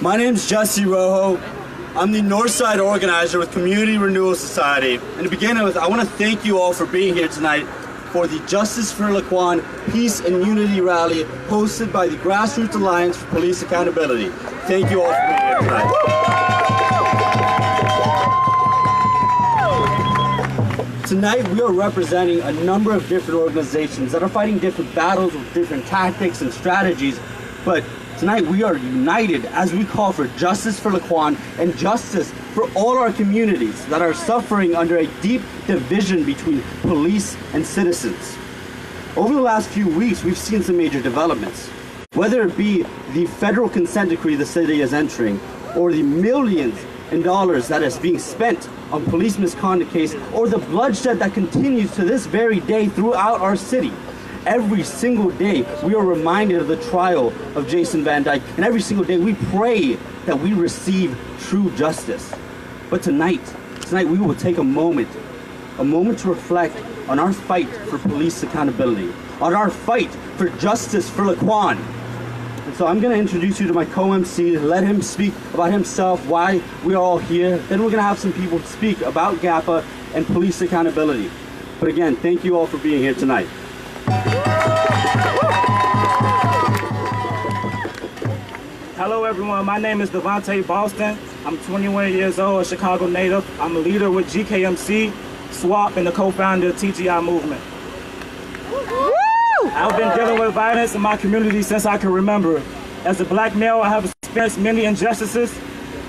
My name's Jesse Rojo. I'm the Northside organizer with Community Renewal Society. And to begin with, I want to thank you all for being here tonight for the Justice for Laquan Peace and Unity Rally hosted by the Grassroots Alliance for Police Accountability. Thank you all for being here tonight. Tonight we are representing a number of different organizations that are fighting different battles with different tactics and strategies, but tonight we are united as we call for justice for Laquan and justice for all our communities that are suffering under a deep division between police and citizens. Over the last few weeks, we've seen some major developments. Whether it be the federal consent decree the city is entering, or the millions in dollars that is being spent on police misconduct case, or the bloodshed that continues to this very day throughout our city. Every single day, we are reminded of the trial of Jason Van Dyke, and every single day we pray that we receive true justice. But tonight we will take a moment to reflect on our fight for police accountability, on our fight for justice for Laquan. And so I'm going to introduce you to my co-MC, let him speak about himself, why we are all here. Then we're going to have some people speak about GAPA and police accountability. But again, thank you all for being here tonight. Hello everyone, my name is Devontae Boston. I'm 21 years old, a Chicago native. I'm a leader with GKMC, SWAP, and the co-founder of TGI Movement. I've been dealing with violence in my community since I can remember. As a black male, I have experienced many injustices,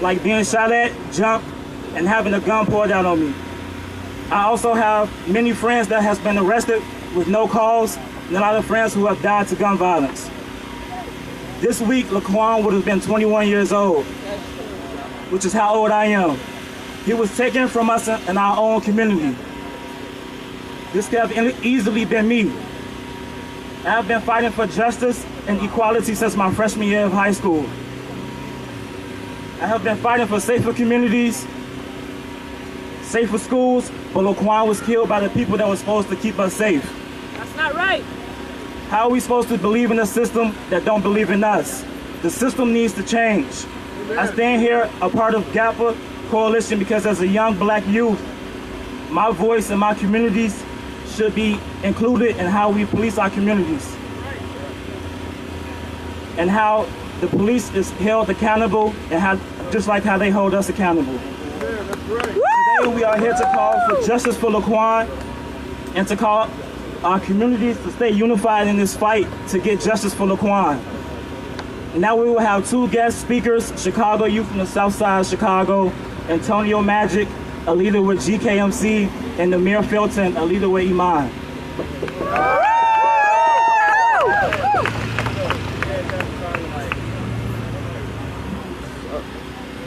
like being shot at, jumped, and having a gun poured out on me. I also have many friends that has been arrested with no cause, and a lot of friends who have died to gun violence. This week, Laquan would have been 21 years old, which is how old I am. He was taken from us in our own community. This could have easily been me. I have been fighting for justice and equality since my freshman year of high school. I have been fighting for safer communities, safer schools, but Laquan was killed by the people that were supposed to keep us safe. That's not right. How are we supposed to believe in a system that don't believe in us? The system needs to change. I stand here a part of GAPA coalition because as a young black youth, my voice in my communities should be included in how we police our communities and how the police is held accountable and how, just like how they hold us accountable. Today we are here to call for justice for Laquan and to call our communities to stay unified in this fight to get justice for Laquan. And now we will have two guest speakers, Chicago youth from the South Side of Chicago, Antonio Magic, a leader with GKMC, and Namir Felton, a leader with Iman.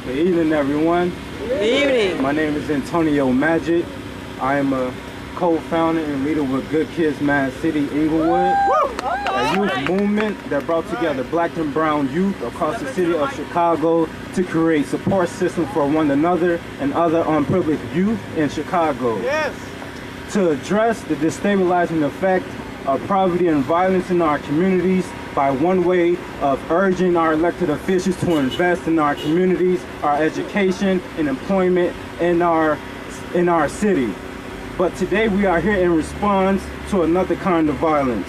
Good evening, everyone. Good evening. My name is Antonio Magic. I am a co-founder and leader with Good Kids Mad City Inglewood, a youth movement that brought together black and brown youth across the city of Chicago to create support systems for one another and other unprivileged youth in Chicago. Yes. To address the destabilizing effect of poverty and violence in our communities by one way of urging our elected officials to invest in our communities, our education and employment in our city. But today we are here in response to another kind of violence.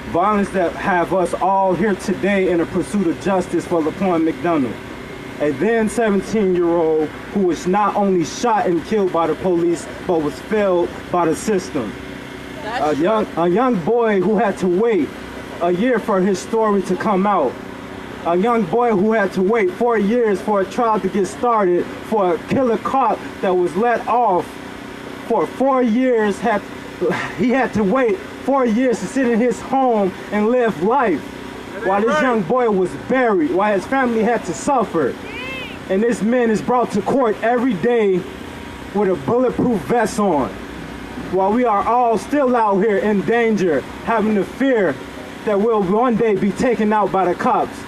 Violence that have us all here today in a pursuit of justice for Laquan McDonald, a then 17-year-old who was not only shot and killed by the police, but was failed by the system. A young boy who had to wait a year for his story to come out. A young boy who had to wait 4 years for a trial to get started for a killer cop that was let off. For 4 years, he had to wait 4 years to sit in his home and live life while this young boy was buried, while his family had to suffer. And this man is brought to court every day with a bulletproof vest on, while we are all still out here in danger, having the fear that we'll one day be taken out by the cops.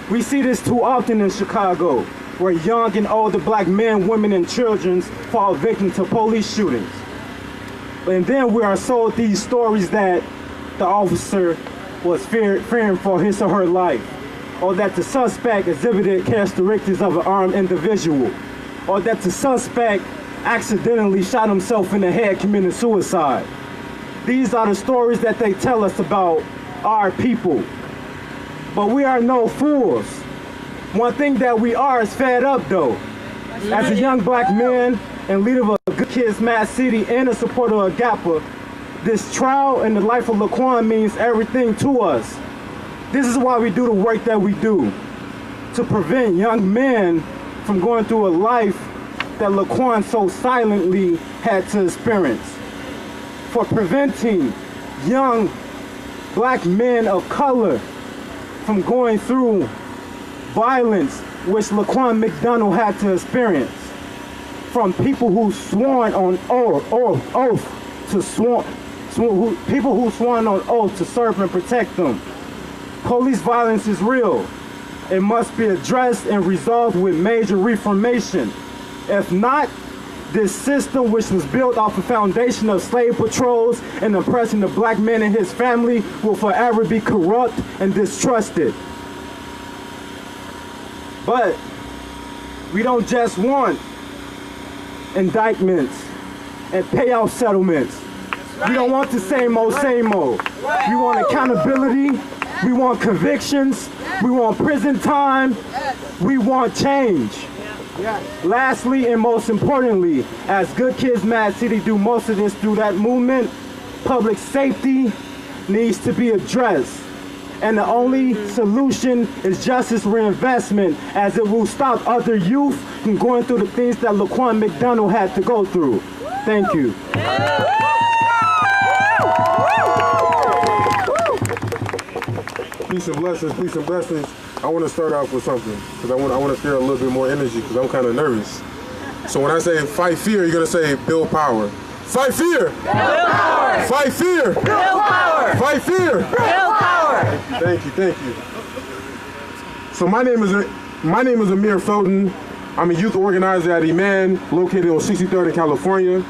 We see this too often in Chicago, where young and older black men, women, and children fall victim to police shootings. And then we are sold these stories that the officer was fearing for his or her life. or that the suspect exhibited characteristics of an armed individual, or that the suspect accidentally shot himself in the head committing suicide. These are the stories that they tell us about our people. But we are no fools. One thing that we are is fed up though. As a young black man and leader of a Good Kids Mad City and a supporter of GAPA, this trial in the life of Laquan means everything to us. This is why we do the work that we do, to prevent young men from going through a life that Laquan so silently had to experience. For preventing young black men of color from going through violence which Laquan McDonald had to experience. From people who sworn on people who sworn on oath to serve and protect them. Police violence is real. It must be addressed and resolved with major reformation. If not, this system, which was built off a foundation of slave patrols and oppressing the black man and his family, will forever be corrupt and distrusted. But we don't just want indictments and payout settlements. We don't want the same old, same old. We want accountability. We want convictions. We want prison time. We want change. Lastly and most importantly, as Good Kids Mad City do most of this through that movement, public safety needs to be addressed. And the only solution is justice reinvestment, as it will stop other youth from going through the things that Laquan McDonald had to go through. Thank you. Peace and blessings, peace and blessings. I want to start off with something, because I want to share a little bit more energy, because I'm kind of nervous. So when I say fight fear, you're going to say build power. Fight fear! Build power! Fight fear! Build power! Fight fear! Build power! Thank you, thank you. So my name is Amir Felton. I'm a youth organizer at Iman, located on 63rd in California.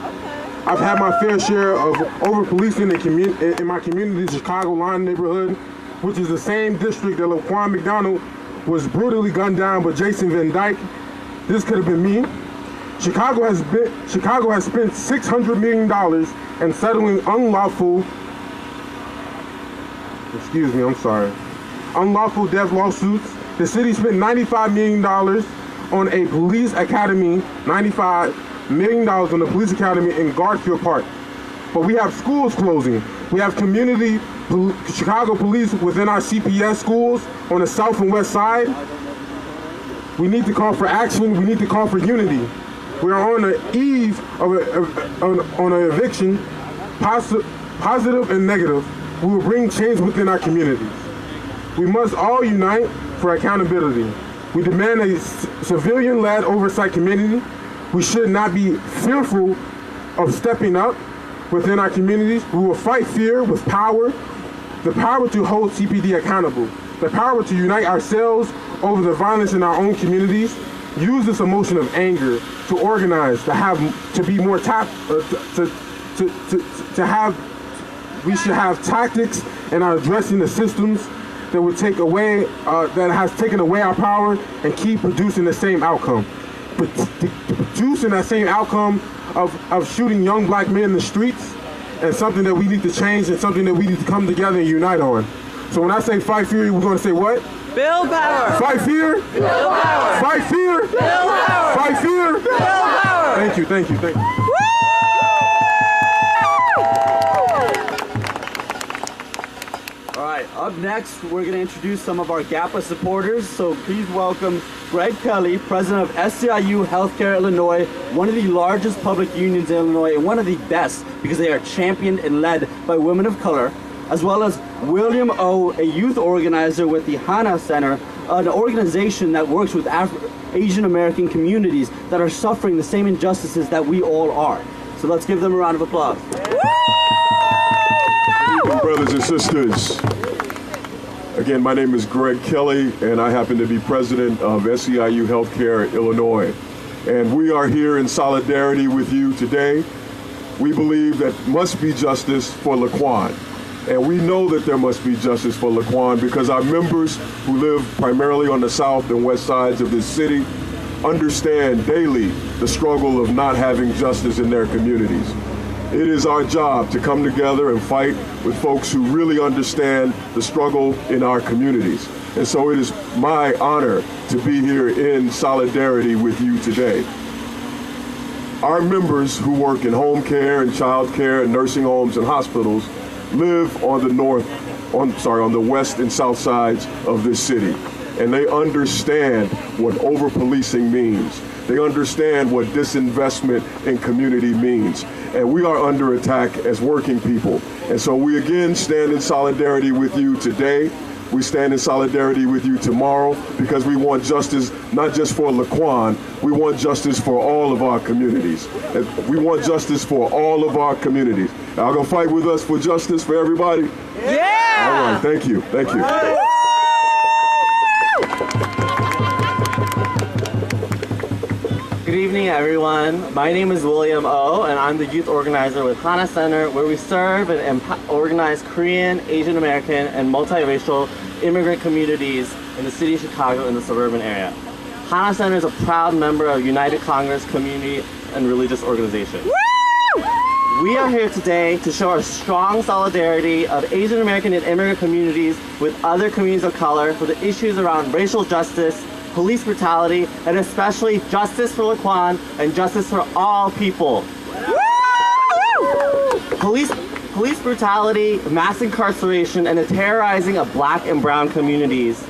I've had my fair share of over-policing in my community, Chicago Line neighborhood, which is the same district that Laquan McDonald was brutally gunned down by Jason Van Dyke. This could have been me. Chicago has spent $600 million in settling unlawful death lawsuits. The city spent $95 million on a police academy, $95 million on the police academy in Garfield Park. But we have schools closing. We have community Chicago police within our CPS schools on the south and west side. We need to call for action. We need to call for unity. We are on the eve of an eviction, positive and negative. We will bring change within our communities. We must all unite for accountability. We demand a civilian-led oversight committee. We should not be fearful of stepping up within our communities. We will fight fear with power, the power to hold CPD accountable, the power to unite ourselves over the violence in our own communities, use this emotion of anger to organize, to be more we should have tactics in our addressing the systems that would take away, that has taken away our power and keep producing the same outcome. Producing that same outcome of shooting young black men in the streets and something that we need to change and something that we need to come together and unite on. So when I say fight fear, we're going to say what? Build power. Fight fear. Build power. Fight fear. Build power. Fight fear. Build power. Thank you, thank you, thank you. All right, up next, we're going to introduce some of our GAPA supporters. So please welcome Greg Kelly, president of SEIU Healthcare Illinois, one of the largest public unions in Illinois and one of the best because they are championed and led by women of color, as well as William O., a youth organizer with the Hana Center, an organization that works with Asian American communities that are suffering the same injustices that we all are. So let's give them a round of applause. Brothers and sisters, again, my name is Greg Kelly, and I happen to be president of SEIU Healthcare Illinois. And we are here in solidarity with you today. We believe that must be justice for Laquan. And we know that there must be justice for Laquan because our members who live primarily on the south and west sides of this city understand daily the struggle of not having justice in their communities. It is our job to come together and fight with folks who really understand the struggle in our communities. And so it is my honor to be here in solidarity with you today. Our members who work in home care and child care and nursing homes and hospitals live on the west and south sides of this city. And they understand what over-policing means. They understand what disinvestment in community means. And we are under attack as working people. And so we again stand in solidarity with you today. We stand in solidarity with you tomorrow because we want justice not just for Laquan, we want justice for all of our communities. We want justice for all of our communities. Y'all gonna fight with us for justice for everybody? Yeah! All right, thank you, thank you. Good evening, everyone. My name is William O, and I'm the youth organizer with Hana Center, where we serve and organize Korean, Asian American, and multiracial immigrant communities in the city of Chicago and the suburban area. Hana Center is a proud member of United Congress Community and Religious Organization. We are here today to show our strong solidarity of Asian American and immigrant communities with other communities of color for the issues around racial justice, police brutality, and especially justice for Laquan and justice for all people. Police brutality, mass incarceration, and the terrorizing of black and brown communities,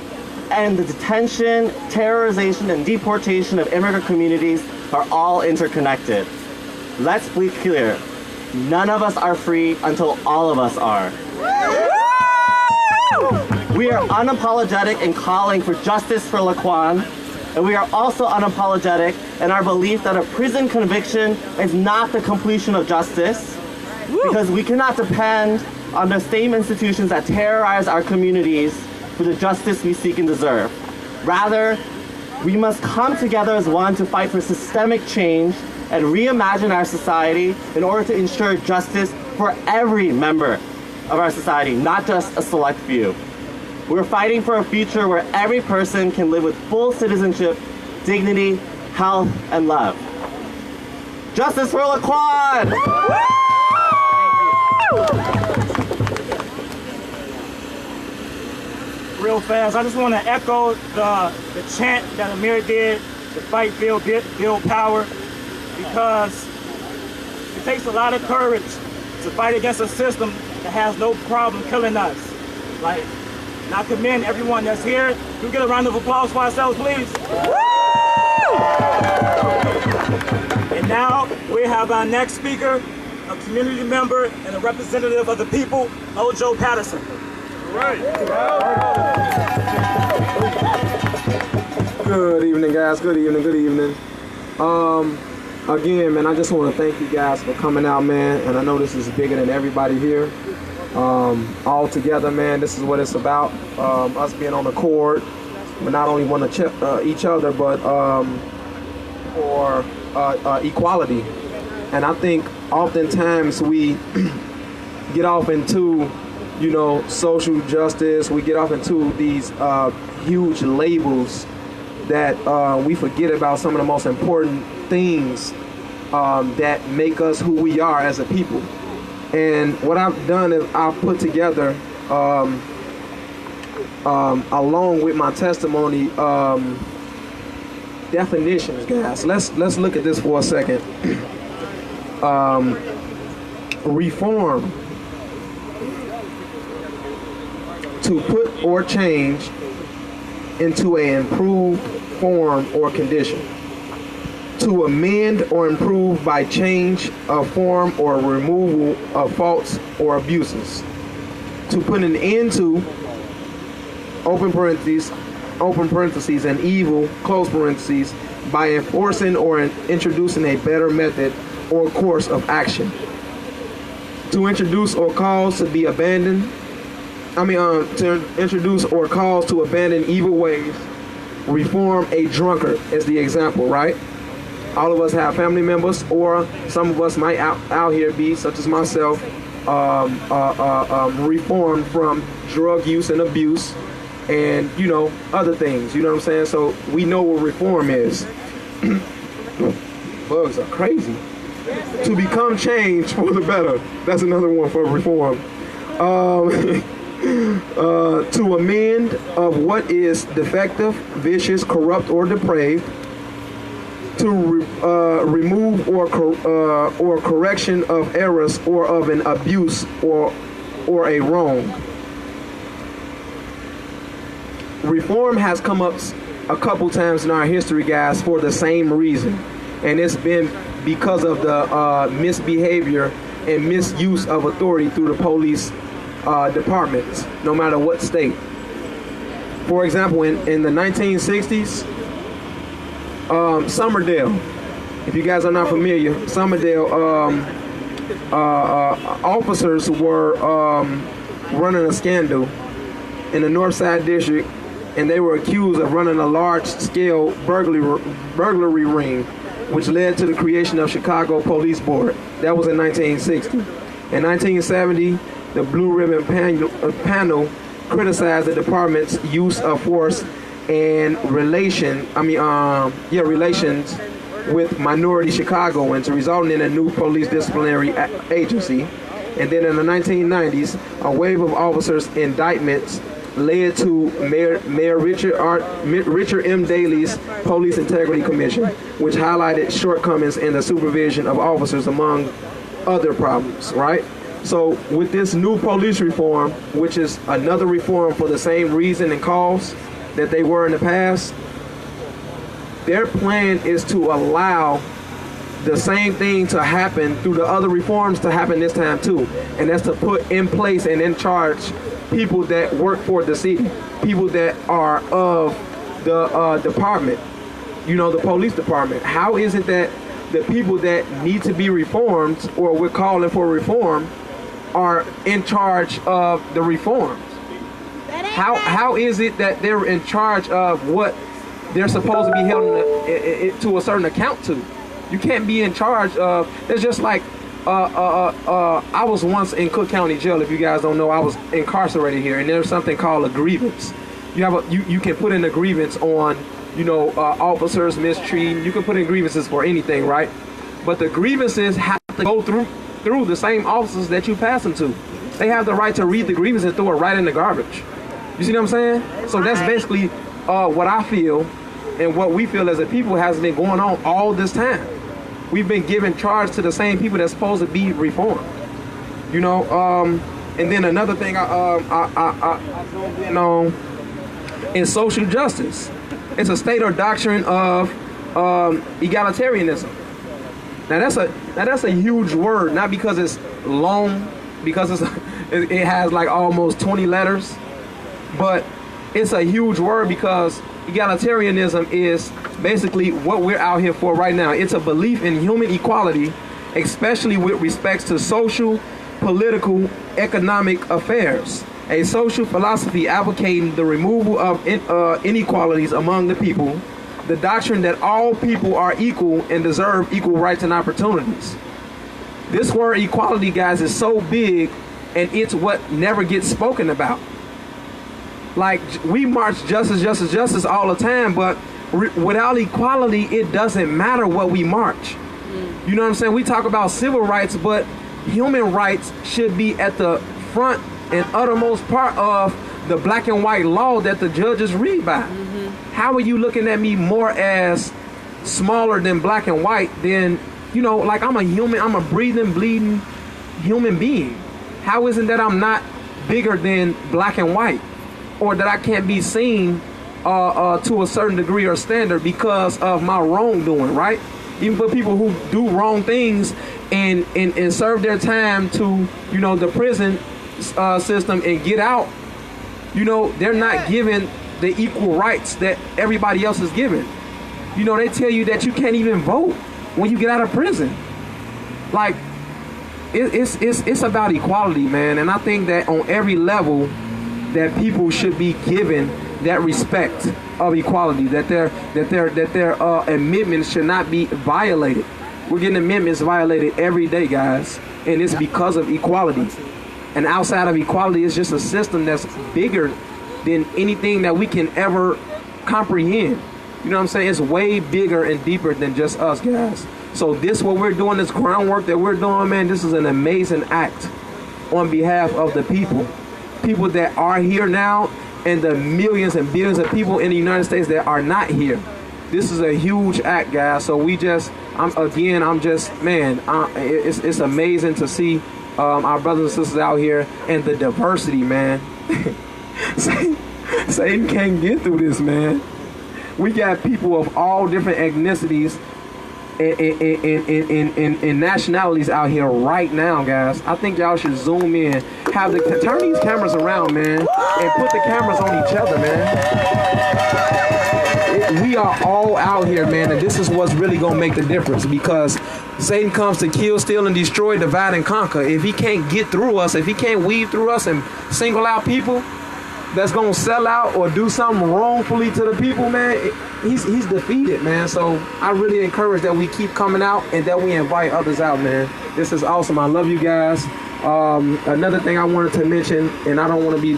and the detention, terrorization, and deportation of immigrant communities are all interconnected. Let's be clear, none of us are free until all of us are. We are unapologetic in calling for justice for Laquan, and we are also unapologetic in our belief that a prison conviction is not the completion of justice, because we cannot depend on the same institutions that terrorize our communities for the justice we seek and deserve. Rather, we must come together as one to fight for systemic change and reimagine our society in order to ensure justice for every member of our society, not just a select few. We're fighting for a future where every person can live with full citizenship, dignity, health, and love. Justice for Laquan! Real fast, I just want to echo the chant that Amir did, to fight, build power, because it takes a lot of courage to fight against a system that has no problem killing us. Like, and I commend everyone that's here. Can we get a round of applause for ourselves, please? And now we have our next speaker, a community member and a representative of the people, Ojo Patterson. Good evening, guys. Good evening. Good evening. Again, man, I just want to thank you guys for coming out, man. And I know this is bigger than everybody here. All together, man, this is what it's about. Us being on the court, but not only want to each other, but for equality. And I think oftentimes we get off into, social justice. We get off into these huge labels that we forget about some of the most important things that make us who we are as a people. And what I've done is I've put together, along with my testimony, definitions, guys. Let's look at this for a second. Reform: to put or change into an improved form or condition. To amend or improve by change of form or removal of faults or abuses. To put an end to, open parentheses, and evil, close parentheses, by enforcing or introducing a better method or course of action. To introduce or cause to be abandoned, to introduce or cause to abandon evil ways. Reform a drunkard is the example, right? All of us have family members, or some of us might out here be, such as myself, reformed from drug use and abuse and, you know, other things, you know what I'm saying? So we know what reform is. Bugs are crazy. To become change for the better. That's another one for reform. To amend of what is defective, vicious, corrupt, or depraved. To remove or correction of errors or of an abuse or a wrong. Reform has come up a couple times in our history, guys, for the same reason, and it's been because of the misbehavior and misuse of authority through the police departments, no matter what state. For example, in the 1960s, Somerdale, if you guys are not familiar, Somerdale officers were running a scandal in the North Side District, and they were accused of running a large-scale burglary ring, which led to the creation of Chicago Police Board. That was in 1960. In 1970, the Blue Ribbon panel criticized the department's use of force and relations with minority Chicagoans, resulting in a new police disciplinary agency. And then in the 1990s, a wave of officers' indictments led to Mayor Richard M. Daley's Police Integrity Commission, which highlighted shortcomings in the supervision of officers, among other problems, right? So with this new police reform, which is another reform for the same reason and cause that they were in the past, their plan is to allow the same thing to happen through the other reforms to happen this time too. And that's to put in place and in charge people that work for the city, people that are of the department, you know, the police department. How is it that the people that need to be reformed, or we're calling for reform, are in charge of the reforms? How is it that they're in charge of what they're supposed to be held to a certain account to? You can't be in charge of. It's just like I was once in Cook County Jail. If you guys don't know, I was incarcerated here, and there's something called a grievance. You can put in a grievance on, you know, officers mistreating. You can put in grievances for anything, right? But the grievances have to go through the same officers that you pass them to. They have the right to read the grievance and throw it right in the garbage. You see what I'm saying? So that's basically what I feel and what we feel as a people has been going on all this time. We've been giving charge to the same people that's supposed to be reformed. You know, and then another thing I you know, in social justice, it's a state or doctrine of egalitarianism. Now that's a huge word, not because it's long, because it has like almost 20 letters, but it's a huge word because egalitarianism is basically what we're out here for right now. It's a belief in human equality, especially with respects to social, political, economic affairs. A social philosophy advocating the removal of inequalities among the people, the doctrine that all people are equal and deserve equal rights and opportunities. This word equality, guys, is so big, and it's what never gets spoken about. Like, we march justice all the time, but without equality, it doesn't matter what we march. You know what I'm saying? We talk about civil rights, but human rights should be at the front and uttermost part of the black and white law that the judges read by. How are you looking at me more as smaller than black and white than, you know, like I'm a human, I'm a breathing, bleeding human being? How is it that I'm not bigger than black and white? Or that I can't be seen to a certain degree or standard because of my wrongdoing, right? Even for people who do wrong things and serve their time to, you know, the prison system and get out, you know, they're not given the equal rights that everybody else is given. You know, they tell you that you can't even vote when you get out of prison. Like, it's about equality, man. And I think that on every level, that people should be given that respect of equality, that their amendments should not be violated. We're getting amendments violated every day, guys, and it's because of equality. And outside of equality, it's just a system that's bigger than anything that we can ever comprehend. You know what I'm saying? It's way bigger and deeper than just us, guys. So this, what we're doing, this groundwork that we're doing, man, this is an amazing act on behalf of the people. People that are here now and the millions and billions of people in the United States that are not here. This is a huge act, guys. So we just, it's amazing to see our brothers and sisters out here and the diversity, man. Satan can't get through this, man. We got people of all different ethnicities and nationalities out here right now, guys. I think y'all should zoom in, turn these cameras around, man, and put the cameras on each other, man. We are all out here, man, and this is what's really gonna make the difference, because Satan comes to kill, steal, and destroy, divide, and conquer. If he can't get through us, if he can't weave through us and single out people that's gonna sell out or do something wrongfully to the people, man, he's defeated, man. So I really encourage that we keep coming out and that we invite others out, man. This is awesome. I love you guys. Another thing I wanted to mention, and I don't want to be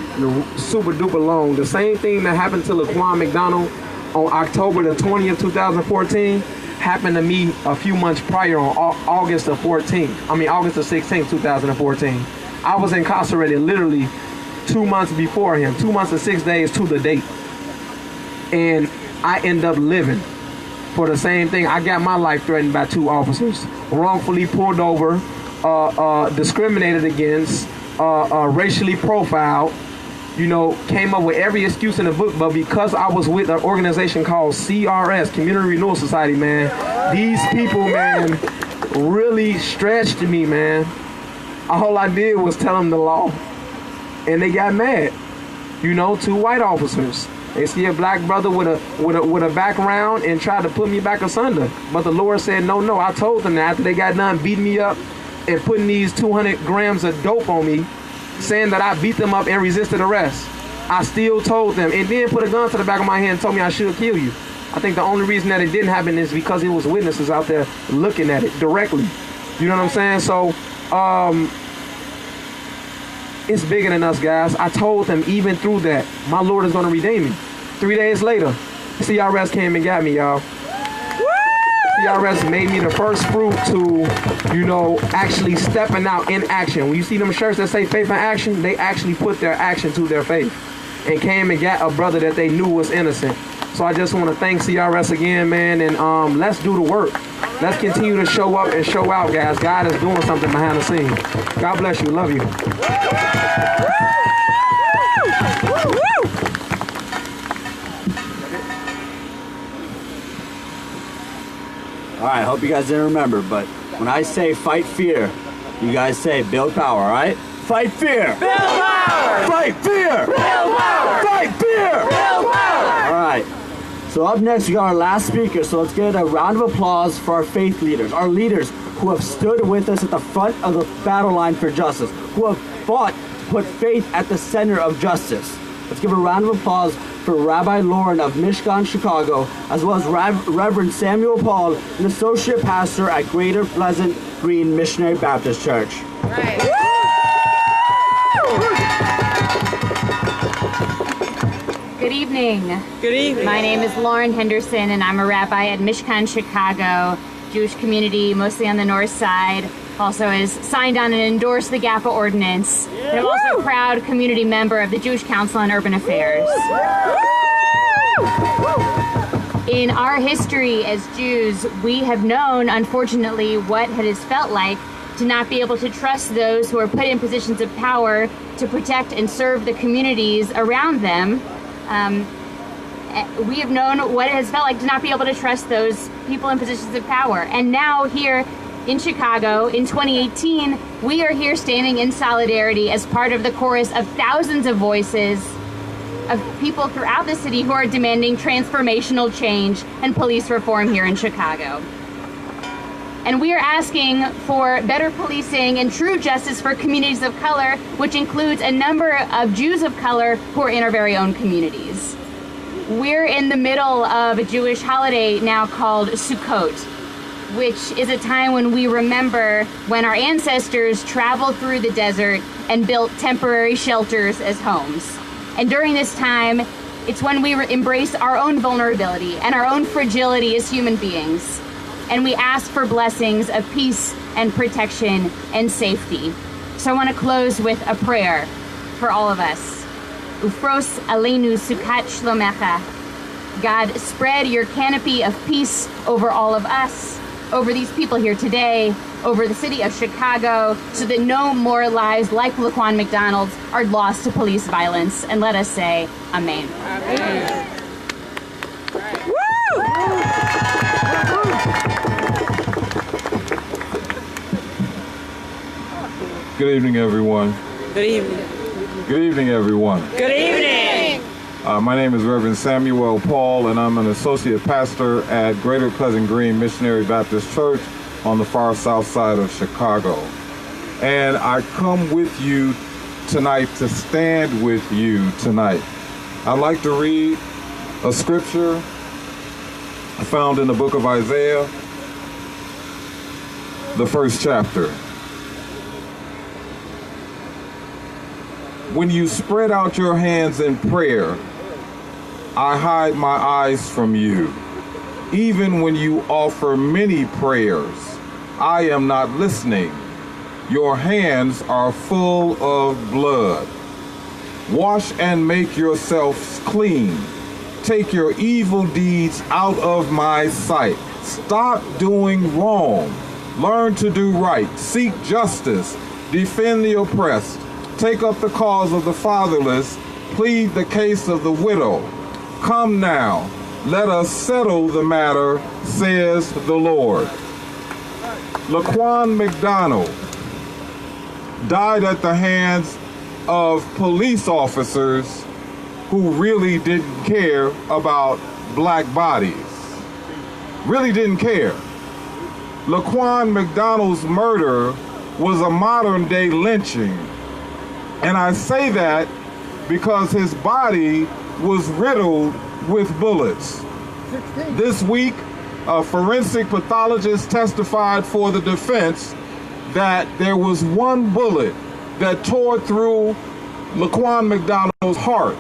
super duper long, the same thing that happened to Laquan McDonald on October the 20th, 2014, happened to me a few months prior on August the 16th, 2014. I was incarcerated literally 2 months before him, 2 months and 6 days to the date. And I end up living for the same thing. I got my life threatened by 2 officers, wrongfully pulled over, discriminated against, racially profiled, you know, came up with every excuse in the book. But because I was with an organization called CRS, Community Renewal Society, man, these people, man, really stretched me, man. All I did was tell them the law. And they got mad, you know, 2 white officers. They see a black brother with a background and tried to put me back asunder. But the Lord said, no. I told them that after they got done beating me up and putting these 200 grams of dope on me, saying that I beat them up and resisted arrest, I still told them, and then put a gun to the back of my head and told me I should kill you. I think the only reason that it didn't happen is because it was witnesses out there looking at it directly. You know what I'm saying? So, it's bigger than us, guys. I told them even through that, my Lord is going to redeem me. 3 days later, CRS came and got me, y'all. CRS made me the first fruit to, you know, actually stepping out in action. When you see them shirts that say faith in action, they actually put their action to their faith and came and got a brother that they knew was innocent. So I just want to thank CRS again, man, and let's do the work. Let's continue to show up and show out, guys. God is doing something behind the scenes. God bless you. Love you. All right, hope you guys didn't remember, but when I say fight fear, you guys say build power, all right? Fight fear! Build power! Fight fear! Build power! Fight fear! Build power! All right, so up next we got our last speaker, so let's get a round of applause for our faith leaders, our leaders who have stood with us at the front of the battle line for justice, who have fought to put faith at the center of justice. Let's give a round of applause for Rabbi Lauren of Mishkan, Chicago, as well as Reverend Samuel Paul, an associate pastor at Greater Pleasant Green Missionary Baptist Church. Right. Good evening. Good evening. My name is Lauren Henderson, and I'm a rabbi at Mishkan, Chicago, Jewish community, mostly on the north side. Also has signed on and endorsed the GAPA ordinance. And I'm also a proud community member of the Jewish Council on Urban Affairs. In our history as Jews, we have known, unfortunately, what it has felt like to not be able to trust those who are put in positions of power to protect and serve the communities around them. We have known what it has felt like to not be able to trust those people in positions of power. And now here in Chicago in 2018, we are here standing in solidarity as part of the chorus of thousands of voices of people throughout the city who are demanding transformational change and police reform here in Chicago. And we are asking for better policing and true justice for communities of color, which includes a number of Jews of color who are in our very own communities. We're in the middle of a Jewish holiday now called Sukkot. which is a time when we remember when our ancestors traveled through the desert and built temporary shelters as homes. And during this time, it's when we embrace our own vulnerability and our own fragility as human beings. And we ask for blessings of peace and protection and safety. So I want to close with a prayer for all of us. Ufros aleinu sukat shlomecha. God, spread your canopy of peace over all of us, over these people here today, over the city of Chicago, so that no more lives like Laquan McDonald's are lost to police violence. And let us say, Amen. Amen. Good evening, everyone. Good evening. Good evening, everyone. Good evening. My name is Reverend Samuel Paul, and I'm an associate pastor at Greater Pleasant Green Missionary Baptist Church on the far south side of Chicago. And I come with you tonight to stand with you tonight. I'd like to read a scripture found in the book of Isaiah, the first chapter. When you spread out your hands in prayer, I hide my eyes from you. Even when you offer many prayers, I am not listening. Your hands are full of blood. Wash and make yourselves clean. Take your evil deeds out of my sight. Stop doing wrong. Learn to do right. Seek justice. Defend the oppressed. Take up the cause of the fatherless. Plead the case of the widow. Come now, let us settle the matter, says the Lord. Laquan McDonald died at the hands of police officers who really didn't care about black bodies. Really didn't care. Laquan McDonald's murder was a modern day lynching. And I say that because his body was riddled with bullets. This week, a forensic pathologist testified for the defense that there was one bullet that tore through Laquan McDonald's heart,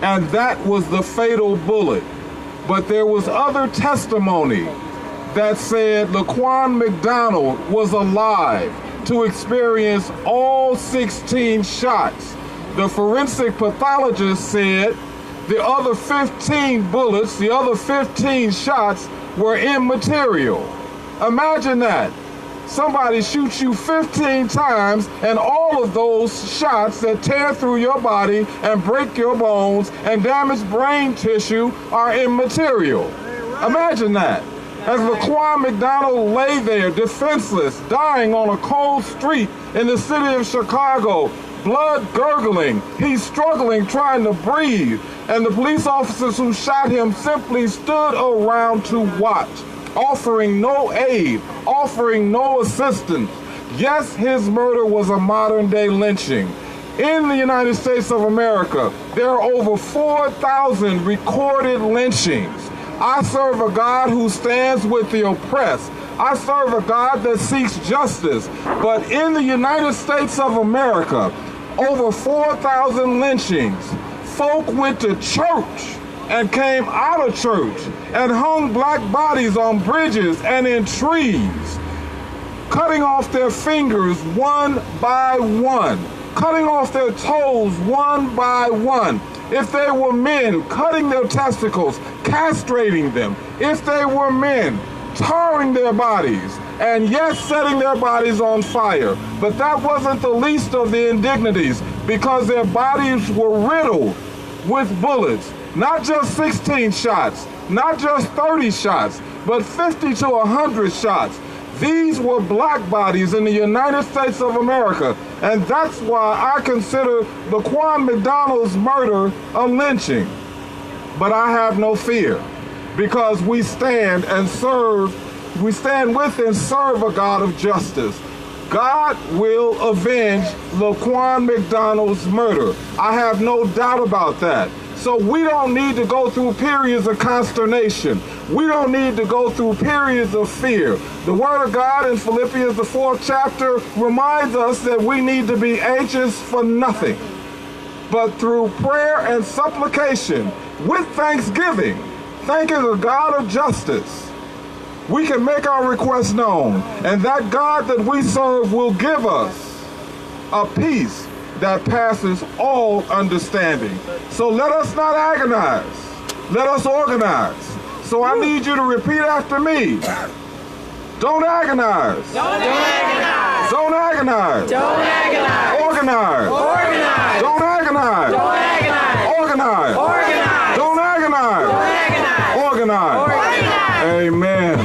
and that was the fatal bullet. But there was other testimony that said Laquan McDonald was alive to experience all 16 shots. The forensic pathologist said the other 15 bullets, the other 15 shots were immaterial. Imagine that. Somebody shoots you 15 times and all of those shots that tear through your body and break your bones and damage brain tissue are immaterial. Imagine that. As Laquan McDonald lay there defenseless, dying on a cold street in the city of Chicago, blood gurgling, he's struggling, trying to breathe, and the police officers who shot him simply stood around to watch, offering no aid, offering no assistance. Yes, his murder was a modern-day lynching. In the United States of America, there are over 4,000 recorded lynchings. I serve a God who stands with the oppressed. I serve a God that seeks justice. But in the United States of America, over 4,000 lynchings. Folk went to church and came out of church and hung black bodies on bridges and in trees, cutting off their fingers one by one, cutting off their toes one by one. If they were men, cutting their testicles, castrating them. If they were men, tarring their bodies, and yes, setting their bodies on fire. But that wasn't the least of the indignities, because their bodies were riddled with bullets. Not just 16 shots, not just 30 shots, but 50 to 100 shots. These were black bodies in the United States of America, and that's why I consider Laquan McDonald's murder a lynching. But I have no fear, because we stand with and serve a God of justice. God will avenge Laquan McDonald's murder. I have no doubt about that. So we don't need to go through periods of consternation. We don't need to go through periods of fear. The Word of God in Philippians, the 4th chapter, reminds us that we need to be anxious for nothing, but through prayer and supplication, with thanksgiving, thanking the God of justice, we can make our requests known. And that God that we serve will give us a peace that passes all understanding. So let us not agonize. Let us organize. So I need you to repeat after me. Don't agonize. Don't agonize. Don't agonize. Don't agonize. Organize. Organize. Don't agonize. Don't agonize. Organize. Organize. Don't agonize. Don't agonize. Organize. Organize. Amen.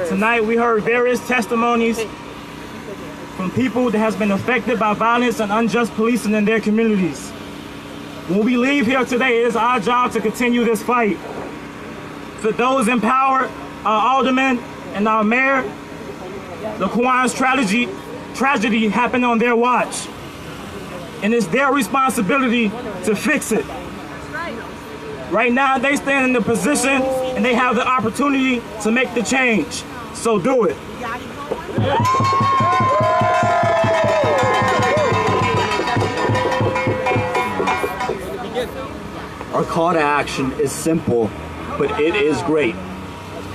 Tonight we heard various testimonies from people that has been affected by violence and unjust policing in their communities. When we leave here today, it is our job to continue this fight. For those in power, our aldermen and our mayor, Laquan's tragedy happened on their watch. And it's their responsibility to fix it. Right now, they stand in the position and they have the opportunity to make the change. So do it. Our call to action is simple, but it is great.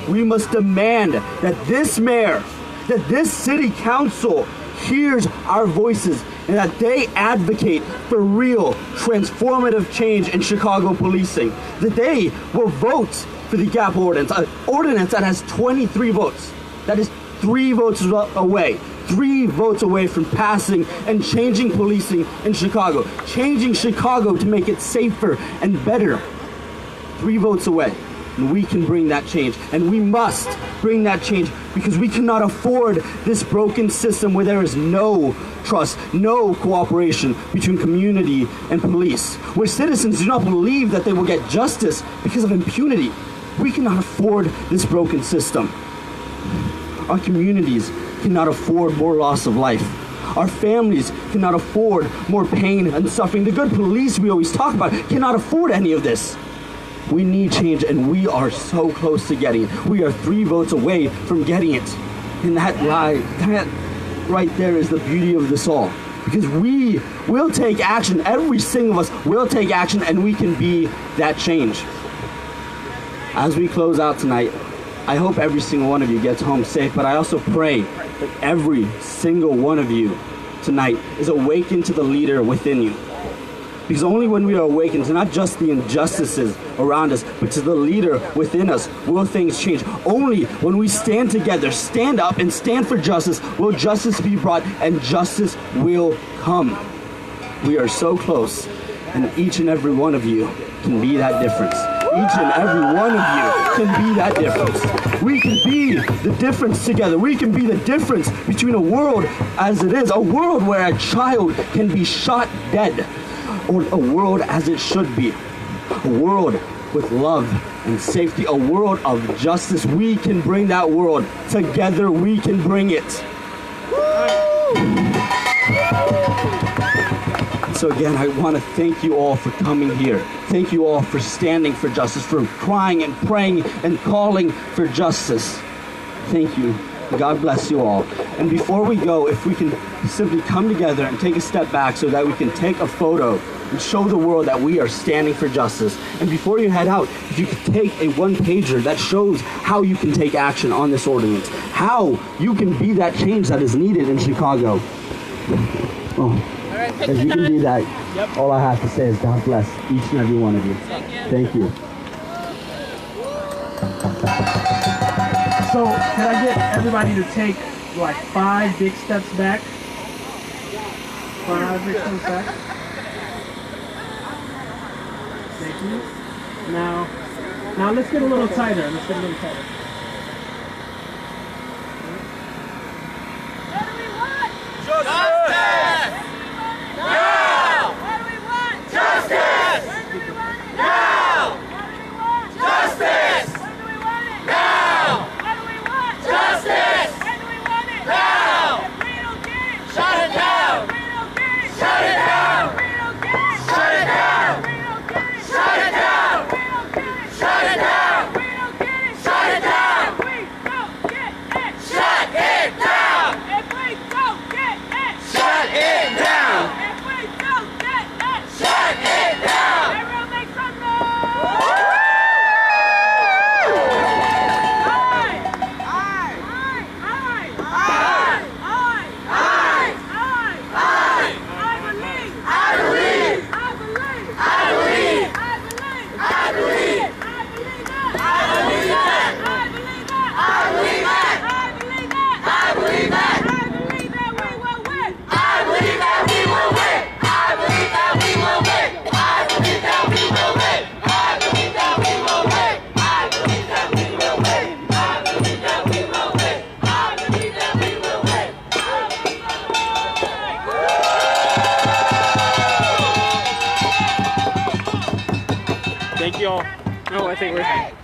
We must demand that this mayor, that this city council hears our voices and that they advocate for real transformative change in Chicago policing. That they will vote for the GAPA ordinance, an ordinance that has 23 votes. That is 3 votes away. 3 votes away from passing and changing policing in Chicago. Changing Chicago to make it safer and better. 3 votes away. And we can bring that change. And we must bring that change because we cannot afford this broken system where there is no trust, no cooperation between community and police. Where citizens do not believe that they will get justice because of impunity. We cannot afford this broken system. Our communities cannot afford more loss of life. Our families cannot afford more pain and suffering. The good police we always talk about cannot afford any of this. We need change, and we are so close to getting it. We are 3 votes away from getting it. And that right there is the beauty of this all. Because we will take action. Every single of us will take action, and we can be that change. As we close out tonight, I hope every single one of you gets home safe, but I also pray that every single one of you tonight is awakened to the leader within you. Because only when we are awakened to not just the injustices around us, but to the leader within us, will things change. Only when we stand together, stand up and stand for justice, will justice be brought and justice will come. We are so close, and each and every one of you can be that difference. Each and every one of you can be that difference. We can be the difference together. We can be the difference between a world as it is, a world where a child can be shot dead, or a world as it should be, a world with love and safety, a world of justice. We can bring that world. Together we can bring it. So again, I want to thank you all for coming here. Thank you all for standing for justice, for crying and praying and calling for justice. Thank you. God bless you all. And before we go, if we can simply come together and take a step back so that we can take a photo and show the world that we are standing for justice. And before you head out, if you could take a 1-pager that shows how you can take action on this ordinance, how you can be that change that is needed in Chicago. Oh. If you can do that, all I have to say is God bless each and every one of you. Thank you. So, can I get everybody to take like 5 big steps back? 5 big steps back. Thank you. Now let's get a little tighter. Let's get a little tighter. What do we want? Justice! Now! What do we want? Justice! When do we want it? Now! What do we want? Justice! When do we want it? Now! What do we forward.